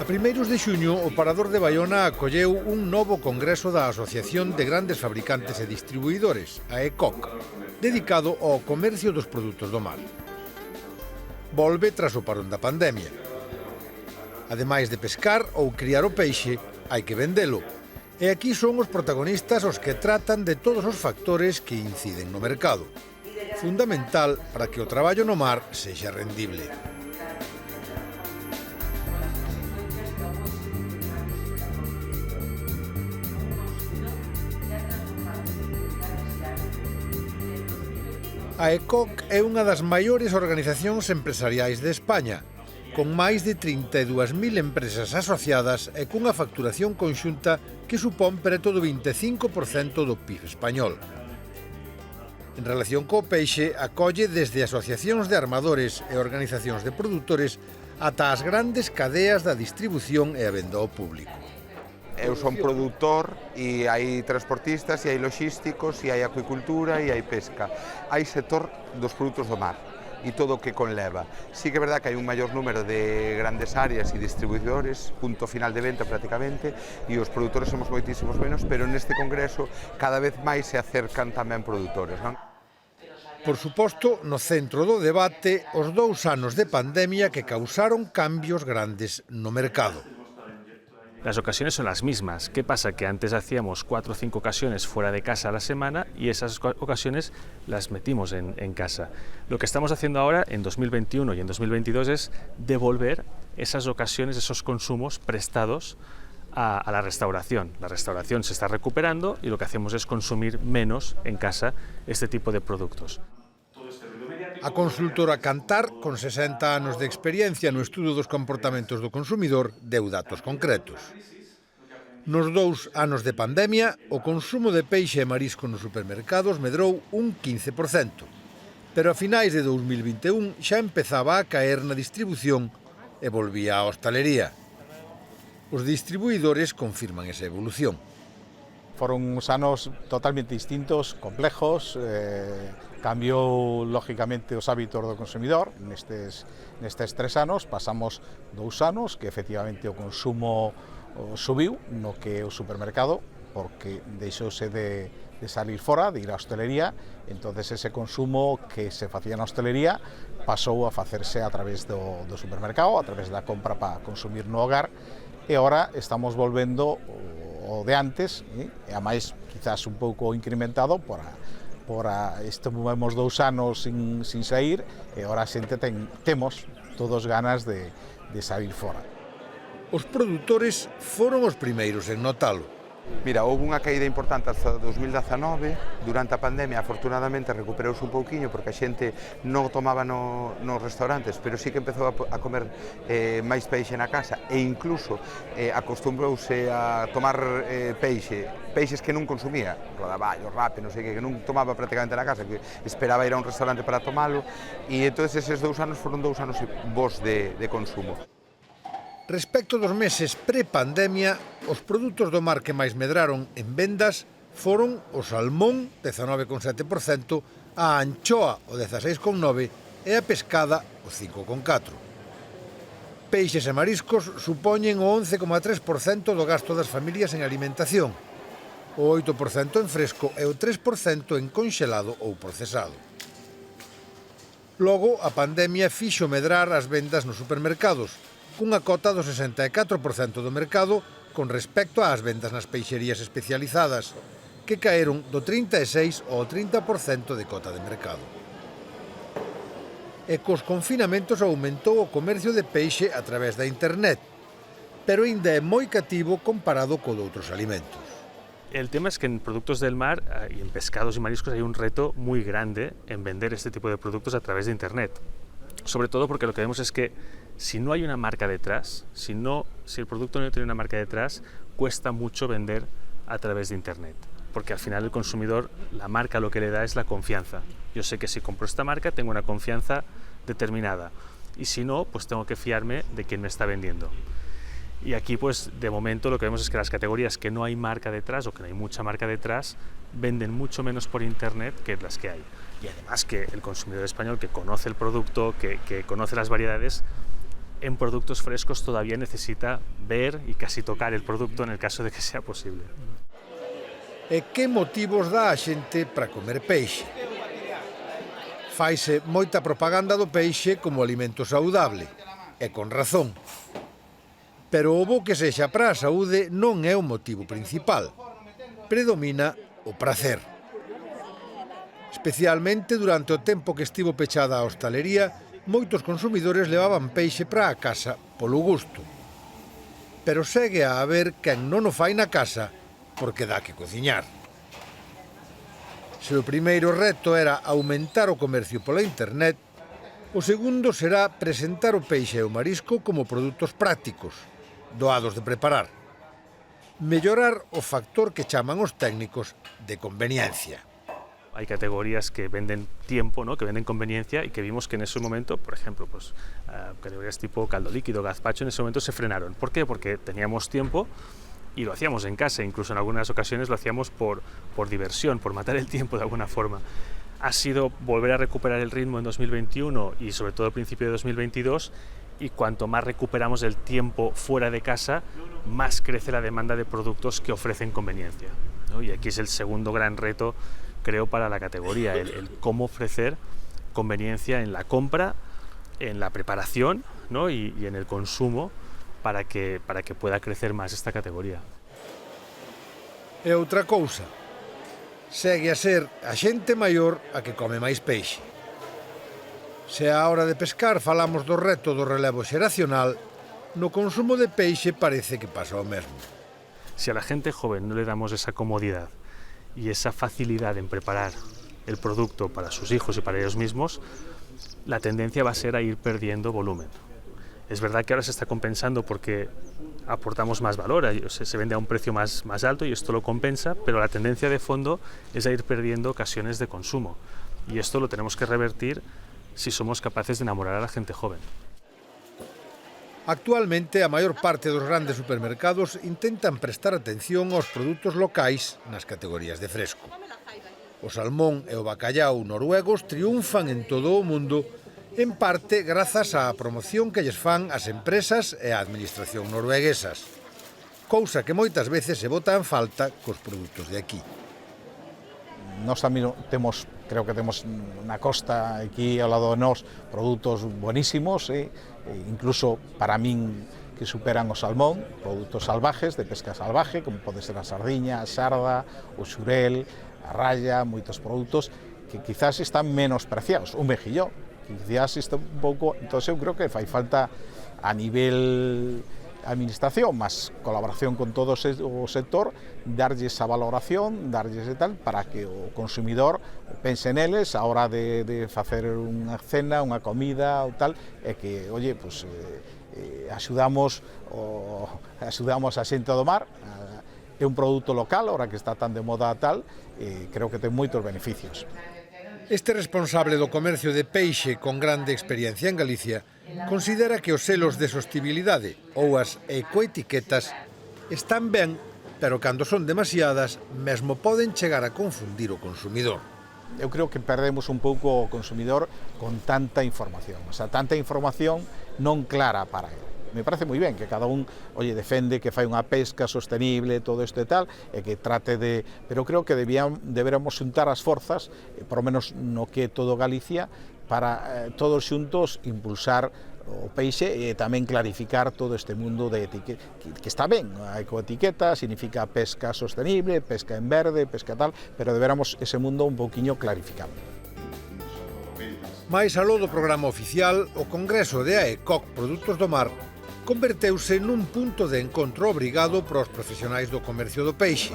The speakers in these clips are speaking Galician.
A primeiros de xuño, o Parador de Baiona acolleu un novo congreso da Asociación de Grandes Fabricantes e Distribuidores, a ECOC, dedicado ao comercio dos produtos do mar. Volve tras o parón da pandemia. Ademais de pescar ou criar o peixe, hai que vendelo. E aquí son os protagonistas os que tratan de todos os factores que inciden no mercado. Fundamental para que o traballo no mar sexa rendible. A ECOC é unha das maiores organizacións empresariais de España, con máis de 32.000 empresas asociadas e cunha facturación conxunta que supón preto do 25% do PIB español. En relación co peixe, acolle desde asociacións de armadores e organizacións de produtores ata as grandes cadeas da distribución e a venda ao público. Eu son produtor e hai transportistas, e hai logísticos, e hai acuicultura, e hai pesca. Hai sector dos produtos do mar e todo o que conleva. Sí que é verdad que hai un maior número de grandes áreas e distribuidores, punto final de venta prácticamente, e os produtores somos moitísimos menos, pero neste congreso cada vez máis se acercan tamén produtores, non? Por suposto, no centro do debate, os 2 anos de pandemia que causaron cambios grandes no mercado. Las ocasiones son las mismas. ¿Qué pasa? Que antes hacíamos 4 o 5 ocasiones fuera de casa a la semana y esas ocasiones las metimos en casa. Lo que estamos haciendo ahora en 2021 y en 2022 es devolver esas ocasiones, esos consumos prestados a la restauración. La restauración se está recuperando y lo que hacemos es consumir menos en casa este tipo de productos. A consultora Kantar, con 60 anos de experiencia no estudo dos comportamentos do consumidor, deu datos concretos. Nos 2 anos de pandemia, o consumo de peixe e marisco nos supermercados medrou un 15%, pero a finais de 2021 xa empezaba a caer na distribución e volvía á hostalería. Os distribuidores confirman esa evolución. Foron uns anos totalmente distintos, complejos, cambiou lógicamente os hábitos do consumidor. Nestes 3 anos pasamos 2 anos que efectivamente o consumo subiu no que é o supermercado, porque deixouse de salir fora, de ir á hostelería, entonces ese consumo que se facía na hostelería pasou a facerse a través do supermercado, a través da compra para consumir no hogar, e agora estamos volvendo o de antes, e a máis quizás un pouco incrementado por estivemos 2 anos sin sair, e agora a xente temos todos ganas de sair fora. Os produtores foron os primeiros en notalo. Mira, houve unha caída importante hasta 2019, durante a pandemia afortunadamente recuperouse un pouquiño porque a xente non tomaba nos restaurantes, pero sí que empezou a comer máis peixe na casa e incluso acostumbrouse a tomar peixes que non consumía, rodaballo, rape, non sei que non tomaba prácticamente na casa, que esperaba ir a un restaurante para tomalo, e entón eses 2 anos foron 2 anos bons de consumo. Respecto dos meses pre-pandemia, os produtos do mar que máis medraron en vendas foron o salmón, 19,7%, a anchoa, o 16,9%, e a pescada, o 5,4%. Peixes e mariscos supoñen o 11,3% do gasto das familias en alimentación, o 8% en fresco e o 3% en conxelado ou procesado. Logo, a pandemia fixo medrar as vendas nos supermercados, cunha cota do 64% do mercado con respecto ás vendas nas peixerías especializadas, que caeron do 36% ao 30% de cota de mercado. E cos confinamentos aumentou o comercio de peixe a través da internet. pero ainda é moi cativo comparado co de outros alimentos. El tema es que en productos del mar y en pescados y mariscos hay un reto muy grande en vender este tipo de productos a través de Internet. Sobre todo porque lo que vemos es que si no hay una marca detrás, si el producto no tiene una marca detrás, cuesta mucho vender a través de Internet. Porque al final el consumidor, la marca lo que le da es la confianza. Yo sé que si compro esta marca tengo una confianza determinada y si no, pues tengo que fiarme de quien me está vendiendo. Y aquí pues de momento lo que vemos es que las categorías que no hay marca detrás o que no hay mucha marca detrás venden mucho menos por Internet que las que hay. Y además que el consumidor español que conoce el producto, que conoce las variedades, en productos frescos todavía necesita ver y casi tocar el producto en el caso de que sea posible. E que motivos dá a xente para comer peixe? Faise moita propaganda do peixe como alimento saudable, e con razón. Pero o bo que sexa para a saúde non é o motivo principal. Predomina o pracer. Especialmente durante o tempo que estivo pechada a hostalería, moitos consumidores levaban peixe para a casa polo gusto. Pero segue a haber quen non o fai na casa porque dá que cociñar. Se o primeiro reto era aumentar o comercio pola internet, o segundo será presentar o peixe e o marisco como produtos prácticos, doados de preparar. Mellorar o factor que chaman os técnicos de conveniencia. Hay categorías que venden tiempo, ¿no? Que venden conveniencia y que vimos que en ese momento, por ejemplo, pues, categorías tipo caldo líquido, gazpacho, en ese momento se frenaron. ¿Por qué? Porque teníamos tiempo y lo hacíamos en casa, incluso en algunas ocasiones lo hacíamos por diversión, por matar el tiempo de alguna forma. Ha sido volver a recuperar el ritmo en 2021 y sobre todo al principio de 2022, y cuanto más recuperamos el tiempo fuera de casa, más crece la demanda de productos que ofrecen conveniencia, ¿no? Y aquí es el segundo gran reto, creo, para la categoría, el cómo ofrecer conveniencia en la compra, en la preparación, ¿no? y en el consumo para que pueda crecer más esta categoría. E outra cousa, segue a ser a xente maior a que come máis peixe. Se á hora de pescar falamos do reto do relevo xeracional, no consumo de peixe parece que pasa o mesmo. Si a la gente joven no le damos esa comodidad y esa facilidad en preparar el producto para sus hijos y para ellos mismos, la tendencia va a ser a ir perdiendo volumen. Es verdad que ahora se está compensando porque aportamos más valor, se vende a un precio más alto y esto lo compensa, pero la tendencia de fondo es a ir perdiendo ocasiones de consumo. Y esto lo tenemos que revertir si somos capaces de enamorar a la gente joven. Actualmente, a maior parte dos grandes supermercados intentan prestar atención aos produtos locais nas categorías de fresco. O salmón e o bacallau noruegos triunfan en todo o mundo, en parte grazas á promoción que lles fan as empresas e a administración norueguesas, cousa que moitas veces se bota en falta cos produtos de aquí. Nós tamén creo que temos na costa aquí ao lado de nós produtos buenísimos, incluso para min que superan o salmón, produtos salvajes, de pesca salvaje, como pode ser a sardiña, a sarda, o xurel, a raya, moitos produtos que quizás están menos preciados, un mejillón, quizás está un pouco, entón eu creo que fai falta a nivel administración, más colaboración con todo o sector, darlles esa valoración, darlles e tal, para que o consumidor pense neles a hora de facer unha cena, unha comida ou tal, e que, oye, pues, axudamos a xente do mar, é un produto local, ahora que está tan de moda tal, creo que ten moitos beneficios. Este responsable do comercio de peixe con grande experiencia en Galicia considera que os selos de sostibilidade ou as ecoetiquetas están ben, pero cando son demasiadas, mesmo poden chegar a confundir o consumidor. Eu creo que perdemos un pouco o consumidor con tanta información, o sea, tanta información non clara para ele. Me parece moi ben que cada un, oye, defende que fai unha pesca sostenible, todo isto e tal, e que trate de... Pero creo que deberamos xuntar as forzas, por lo menos no que é todo Galicia, para todos xuntos impulsar o peixe e tamén clarificar todo este mundo de etiqueta, que está ben, a ecoetiqueta significa pesca sostenible, pesca en verde, pesca tal, pero deberamos ese mundo un pouquiño clarificado. Mais aló do programa oficial, o Congreso de AECOC Produtos do Mar converteuse nun punto de encontro obrigado para os profesionais do comercio do peixe,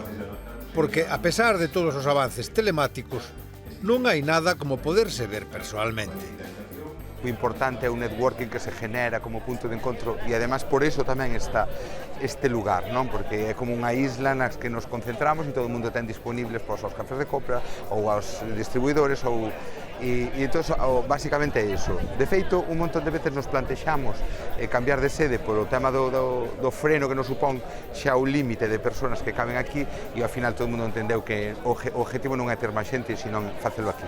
porque, a pesar de todos os avances telemáticos, non hai nada como poderse ver persoalmente. O importante é o networking que se genera como punto de encontro e además por eso tamén está este lugar, non? Porque é como unha isla nas que nos concentramos e todo o mundo ten disponibles para os cafés de compra ou aos distribuidores e entón, basicamente é iso. De feito, un montón de veces nos plantexamos cambiar de sede polo tema do freno que nos supón xa o límite de persoas que caben aquí e ao final todo o mundo entendeu que o objetivo non é ter máis xente, senón facelo aquí.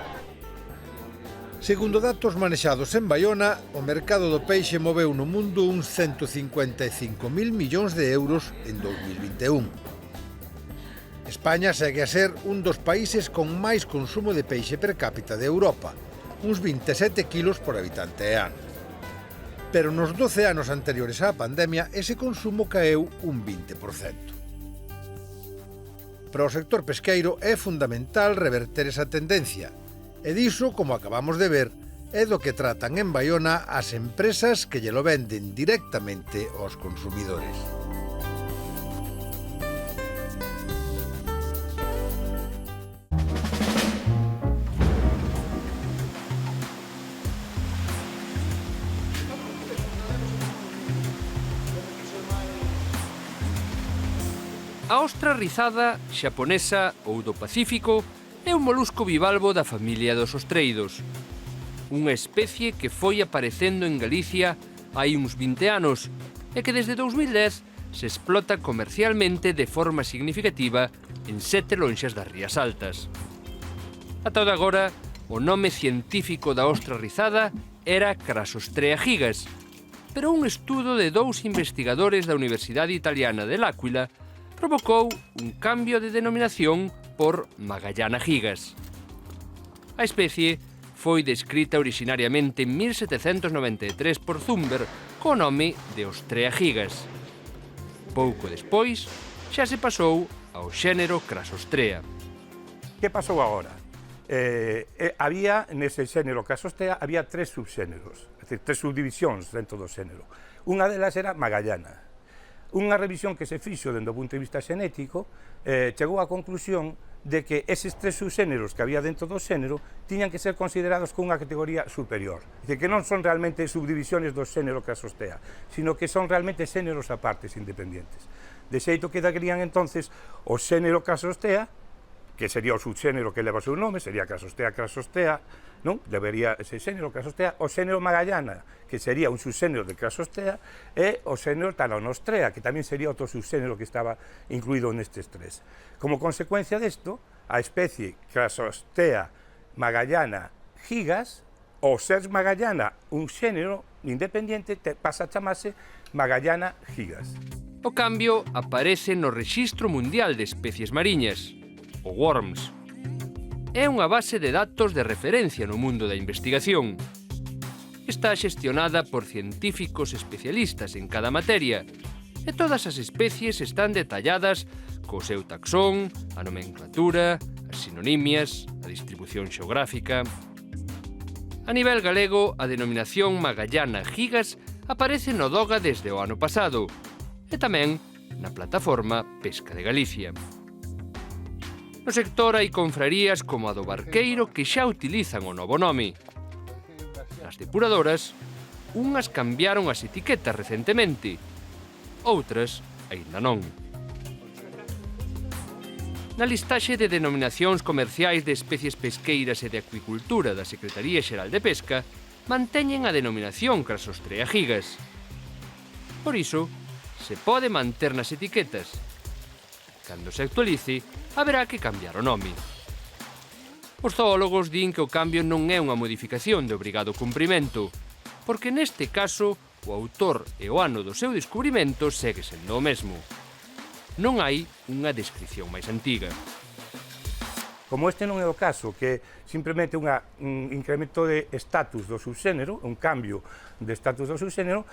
Segundo datos manexados en Baiona, o mercado do peixe moveu no mundo uns 155.000 millóns de euros en 2021. España segue a ser un dos países con máis consumo de peixe per cápita de Europa, uns 27 kilos por habitante e ano. Pero nos 12 anos anteriores á pandemia, ese consumo caeu un 20%. Para o sector pesqueiro é fundamental reverter esa tendencia, e diso, como acabamos de ver, é do que tratan en Baiona as empresas que lle lo venden directamente aos consumidores. A ostra rizada xaponesa ou do Pacífico é un molusco bivalvo da familia dos ostreidos. Unha especie que foi aparecendo en Galicia hai uns 20 anos e que desde 2010 se explota comercialmente de forma significativa en 7 lonxas das Rías Altas. Ata o de agora, o nome científico da ostra rizada era Crassostrea gigas, pero un estudo de 2 investigadores da Universidade Italiana de L'Aquila provocou un cambio de denominación por Magallana gigas. A especie foi descrita originariamente en 1793 por Zumber co nome de Ostrea gigas. Pouco despois, xa se pasou ao xénero Crassostrea. Que pasou agora? Había, nese xénero Crassostrea, había 3 subxéneros, é dicir, 3 subdivisións dentro do xénero. Unha delas era Magallana. Unha revisión que se fixo dentro do punto de vista xenético chegou á conclusión de que eses 3 subxéneros que había dentro do xénero tiñan que ser considerados con unha categoría superior. É dicir, que non son realmente subdivisiones do xénero Crassostrea, sino que son realmente xéneros apartes independientes. De xeito que darían entonces o xénero Crassostrea, que sería o subxénero que leva o seu nome, sería Crassostrea crassostea, non? Debería ese xénero Crassostea, o xénero Magallana, que sería un subxénero de Crassostea, e o xénero Talanostrea, que tamén sería outro subxénero que estaba incluído nestes 3. Como consecuencia desto, a especie Crassostea Magallana gigas, o ser Magallana un xénero independiente, pasa a chamarse Magallana gigas. O cambio aparece no Rexistro Mundial de Especies Mariñas, o WORMS. É unha base de datos de referencia no mundo da investigación. Está xestionada por científicos especialistas en cada materia e todas as especies están detalladas co seu taxón, a nomenclatura, as sinonimias, a distribución xeográfica. A nivel galego, a denominación Magallana gigas aparece no DOGA desde o ano pasado e tamén na plataforma Pesca de Galicia. No sector hai confrarías como a do Barqueiro que xa utilizan o novo nome. Nas depuradoras, unhas cambiaron as etiquetas recentemente, outras aínda non. Na listaxe de denominacións comerciais de especies pesqueiras e de acuicultura da Secretaría Xeral de Pesca manteñen a denominación Crassostrea gigas. Por iso, se pode manter nas etiquetas. Cando se actualice, haberá que cambiar o nome. Os zoólogos din que o cambio non é unha modificación de obrigado cumprimento, porque neste caso o autor e o ano do seu descubrimento segue sendo o mesmo. Non hai unha descripción máis antiga. Como este non é o caso, que simplemente un incremento de estatus do subxénero, un cambio de estatus do subxénero,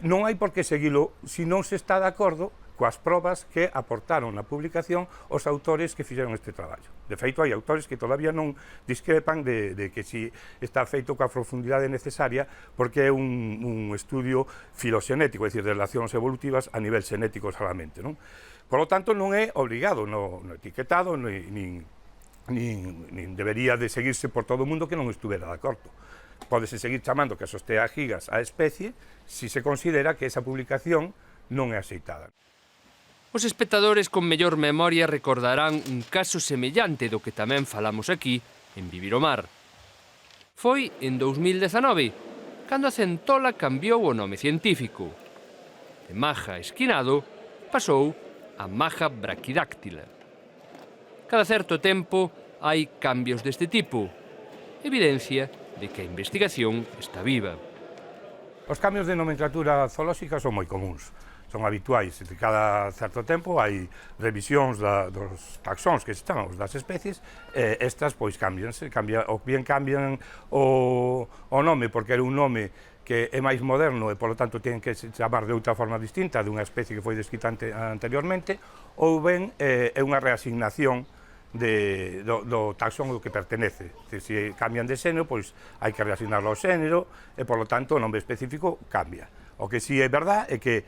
non hai por que seguilo se non se está de acordo coas probas que aportaron na publicación os autores que fixeron este traballo. De feito, hai autores que todavía non discrepan de que si está feito coa profundidade necesaria porque é un estudio filoxenético, é dicir, de relacións evolutivas a nivel xenético solamente, non? Por lo tanto, non é obrigado no etiquetado, nin debería de seguirse por todo o mundo que non estuvera de acordo. Pódese seguir chamando Cassiosteagigas a especie si se considera que esa publicación non é aceitada. Os espectadores con mellor memoria recordarán un caso semellante do que tamén falamos aquí en Vivir o Mar. Foi en 2019, cando a centola cambiou o nome científico. De maja esquinado pasou a maja braquidáctila. Cada certo tempo hai cambios deste tipo, evidencia de que a investigación está viva. Os cambios de nomenclatura zoolóxica son moi comuns, son habituais. Cada certo tempo hai revisións dos taxóns que se chaman, os das especies, e estas pois cambian o nome porque era un nome que é máis moderno e, polo tanto, ten que chamar de outra forma distinta dunha especie que foi descrita anteriormente, ou ben é unha reasignación do taxón ao que pertenece. Se cambian de xénero, pois hai que reasignarlo ao xénero e, polo tanto, o nome específico cambia. O que si é verdad é que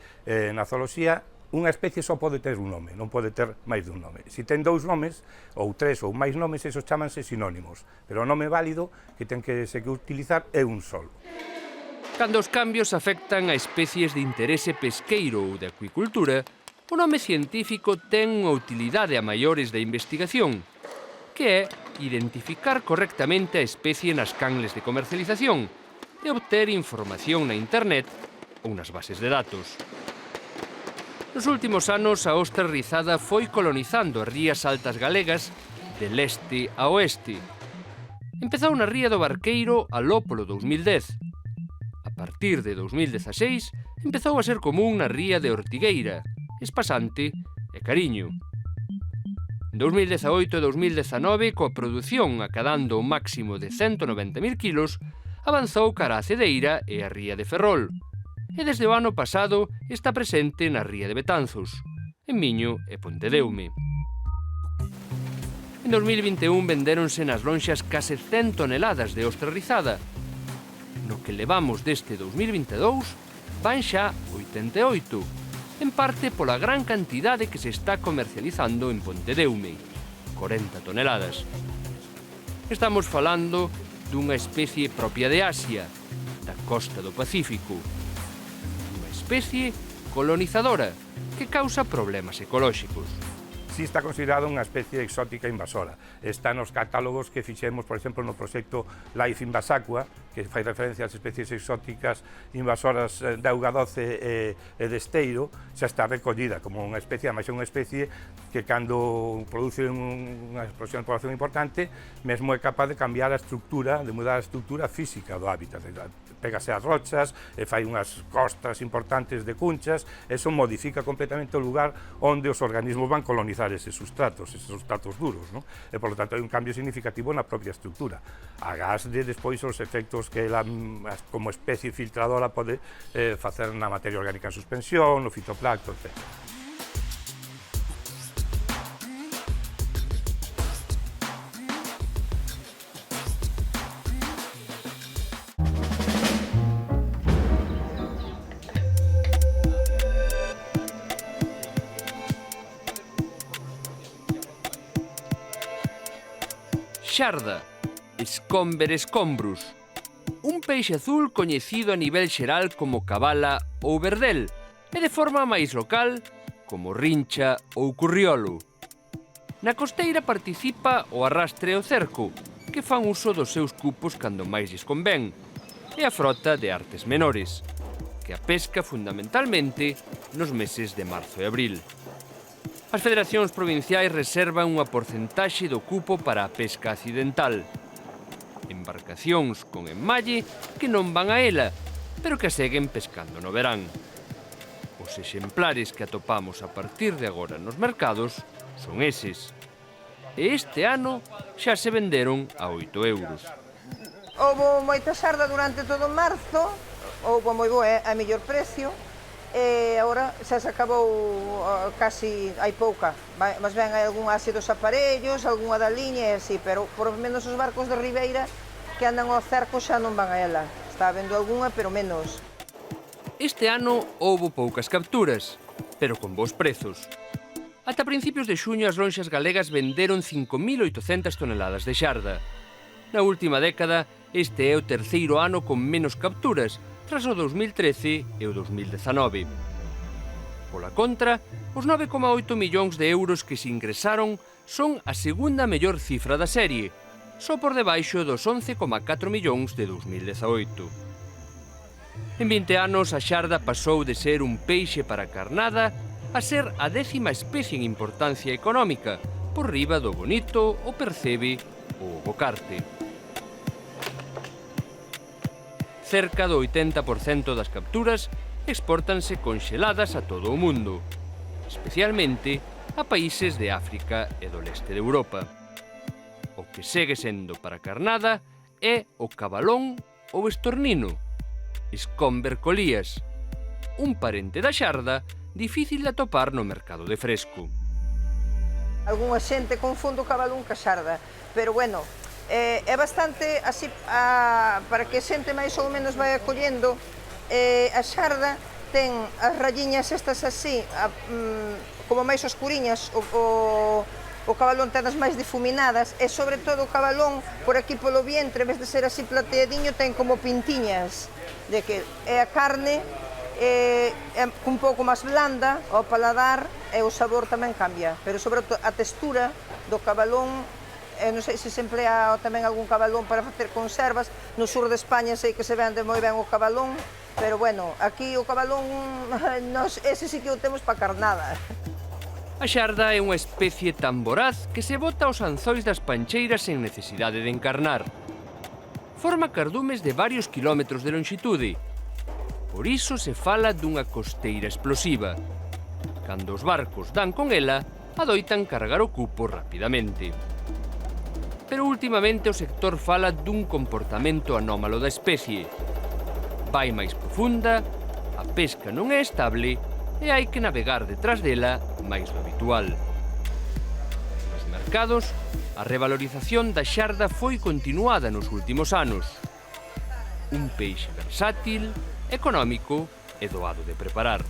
na zooloxía unha especie só pode ter un nome, non pode ter máis dun nome. Se ten dous nomes, ou tres ou máis nomes, esos chamanse sinónimos, pero o nome válido que ten que se utilizar é un solo. Cando os cambios afectan a especies de interese pesqueiro ou de acuicultura, o nome científico ten unha utilidade a maiores da investigación, que é identificar correctamente a especie nas canles de comercialización e obter información na internet ou nas bases de datos. Nos últimos anos, a ostra rizada foi colonizando as rías altas galegas de leste a oeste. Empezou na ría do Barqueiro aló polo 2010. A partir de 2016, empezou a ser común na ría de Ortigueira, Espasante e Cariño. En 2018 e 2019, coa produción acadando un máximo de 190.000 kilos, avanzou cara a Cedeira e a ría de Ferrol, e desde o ano pasado está presente na ría de Betanzos, en Miño e Pontedeume. En 2021 vendéronse nas lonxas case 100 toneladas de ostra rizada. No que levamos deste 2022, van xa 88, en parte pola gran cantidade que se está comercializando en Pontedeume, 40 toneladas. Estamos falando dunha especie propia de Asia, da costa do Pacífico. Unha especie colonizadora que causa problemas ecolóxicos. Si está considerada unha especie exótica invasora. Está nos catálogos que fixemos, por exemplo, no proxecto Life Invasacua, que fai referencia ás especies exóticas invasoras de auga doce e de esteiro, xa está recollida como unha especie, ademais é unha especie que cando produce unha explosión de población importante, mesmo é capaz de cambiar a estructura, de mudar a estructura física do hábitat. Pégase as rochas, e fai unhas costas importantes de cunchas, eso modifica completamente o lugar onde os organismos van colonizar eses substratos duros, non? E, por lo tanto, hai un cambio significativo na propia estructura. Agás de, despois, os efectos que ela, como especie filtradora, pode facer na materia orgánica en suspensión, no fitoplancton, etc. Xarda, Scomber scombrus, un peixe azul coñecido a nivel xeral como cabala ou verdel e de forma máis local como rincha ou curriolo. Na costeira participa o arrastre e o cerco, que fan uso dos seus cupos cando máis lles convén, e a frota de artes menores, que a pesca fundamentalmente nos meses de marzo e abril. As federacións provinciais reservan unha porcentaxe do cupo para a pesca accidental. Embarcacións con enmalle que non van a ela, pero que seguen pescando no verán. Os exemplares que atopamos a partir de agora nos mercados son eses. E este ano xa se venderon a 8 euros. Houbo moita xarda durante todo marzo, houbo moi boa a mellor precio, e agora xa se acabou casi hai pouca, mas ben hai algún así dos aparellos, algunha da liña e así, pero por lo menos os barcos de Ribeira que andan ao cerco xa non van a ela, está habendo algunha pero menos. Este ano houbo poucas capturas, pero con bons prezos. Ata principios de xuño as lonxas galegas venderon 5.800 toneladas de xarda. Na última década, este é o terceiro ano con menos capturas, tras o 2013 e o 2019. Pola contra, os 9,8 millóns de euros que se ingresaron son a segunda mellor cifra da serie, só por debaixo dos 11,4 millóns de 2018. En 20 anos, a xarda pasou de ser un peixe para carnada a ser a 10ª especie en importancia económica, por riba do bonito, o percebe ou o bocarte. Cerca do 80% das capturas expórtanse conxeladas a todo o mundo, especialmente a países de África e do leste de Europa. O que segue sendo para carnada é o cabalón ou estornino, Scomber colías, un parente da xarda difícil de atopar no mercado de fresco. Algúnha xente confunde o cabalón ca xarda, pero bueno, é bastante así, para que a xente máis ou menos vai acollendo, a xarda ten as rayiñas estas así, como máis oscuriñas, o cabalón ten as máis difuminadas, e sobre todo o cabalón, por aquí polo vientre, en vez de ser así plateadiño, ten como pintiñas, de que é a carne é un pouco máis blanda ao paladar e o sabor tamén cambia, pero sobre todo a textura do cabalón, non sei se emplea tamén algún cabalón para facer conservas, no sur de España sei que se vende moi ben o cabalón, pero bueno, aquí o cabalón, ese sí que o temos para carnada. A xarda é unha especie tan voraz que se bota aos anzois das pancheiras sen necesidade de encarnar. Forma cardumes de varios kilómetros de longitude. Por iso se fala dunha costeira explosiva. Cando os barcos dan con ela, adoitan cargar o cupo rapidamente. Pero últimamente o sector fala dun comportamento anómalo da especie. Vai máis profunda, a pesca non é estable e hai que navegar detrás dela máis do habitual. Nos mercados, a revalorización da xarda foi continuada nos últimos anos. Un peixe versátil, económico e doado de preparar.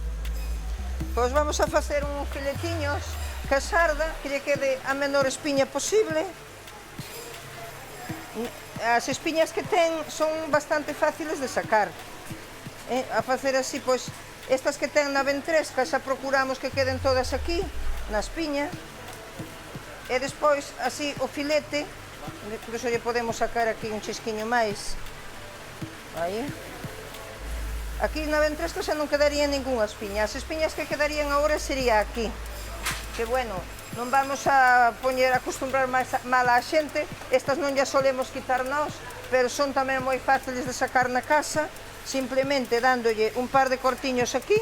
Pois vamos a facer uns filetiños ca xarda que lle quede a menor espiña posible. As espiñas que ten son bastante fáciles de sacar. A facer así, pois, estas que ten na ventresca xa procuramos que queden todas aquí, na espiña. E despois, así, o filete, incluso lle podemos sacar aquí un chisquiño máis. Aí. Aquí na ventresca xa non quedaría ningunha espiña. As espiñas que quedarían agora sería aquí. Que bueno, non vamos a acostumbrar mal á xente, estas non ya solemos quitar nós, pero son tamén moi fáciles de sacar na casa, simplemente dándolle un par de cortiños aquí.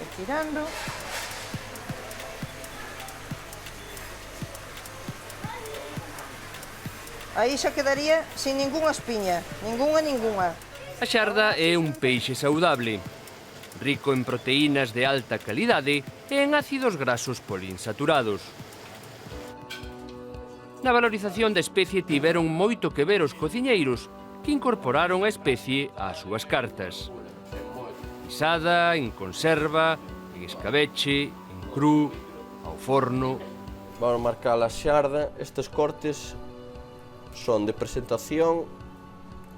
E tirando. Aí xa quedaría sin ningunha espiña, ningunha. A xarda é un peixe saudable, rico en proteínas de alta calidade e en ácidos grasos poliinsaturados. Na valorización da especie tiveron moito que ver os cociñeiros que incorporaron a especie ás súas cartas. Guisada, en conserva, en escabeche, en cru, ao forno. Vamos marcar a xarda, estes cortes son de presentación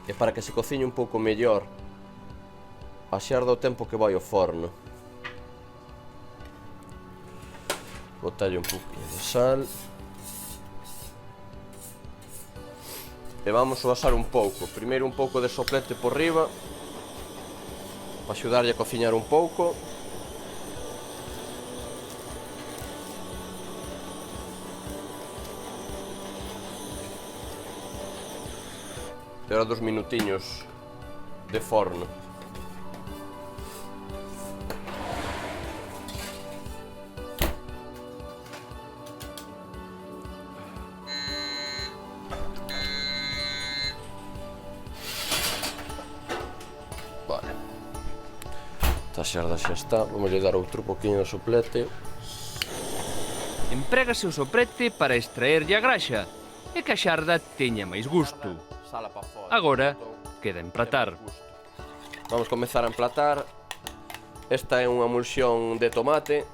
e para que se cociñe un pouco mellor a xarda o tempo que vai ao forno. Botalle un pouquinho de sal e vamos a asar un pouco. Primeiro un pouco de soplete por riba para axudarlle a cociñar un pouco. E ahora 2 minutiños de forno. xarda xa está, vamos lle dar outro poquinho de soplete. Emprégase o soprete para extraerlle a graxa e que a xarda teña máis gusto. Agora queda emplatar. Vamos comezar a emplatar. Esta é unha emulsión de tomate.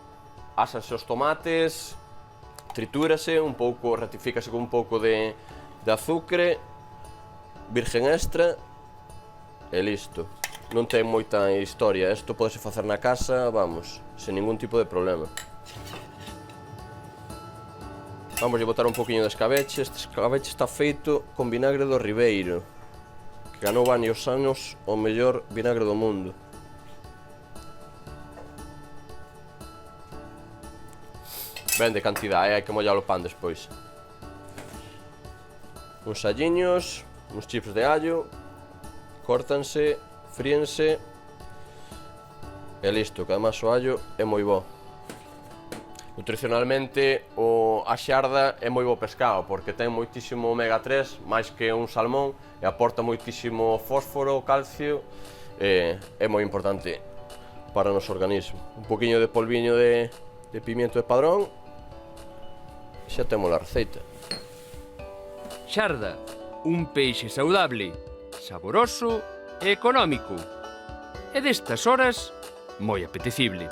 Ásanse os tomates, tritúrase un pouco, rectifícase con un pouco de azúcar, virgen extra e listo. Non ten moita historia, isto podese facer na casa, vamos, sen ningún tipo de problema. Vamos a botar un poquinho de escabeche. Este escabeche está feito con vinagre do Ribeiro, que ganou varios anos o mellor vinagre do mundo. Ben de cantidade, hai que mollar o pan despois. Uns alliños, uns chips de allo, córtanse, fríense e listo, que además o allo é moi bo. Nutricionalmente a xarda é moi bo pescado porque ten moitísimo omega 3, máis que un salmón, e aporta moitísimo fósforo, calcio, e é moi importante para o noso organismo. Un poquinho de polviño de pimiento de padrón e xa temos a receita. Xarda, un peixe saudable, saboroso e económico. E destas horas, moi apetecible.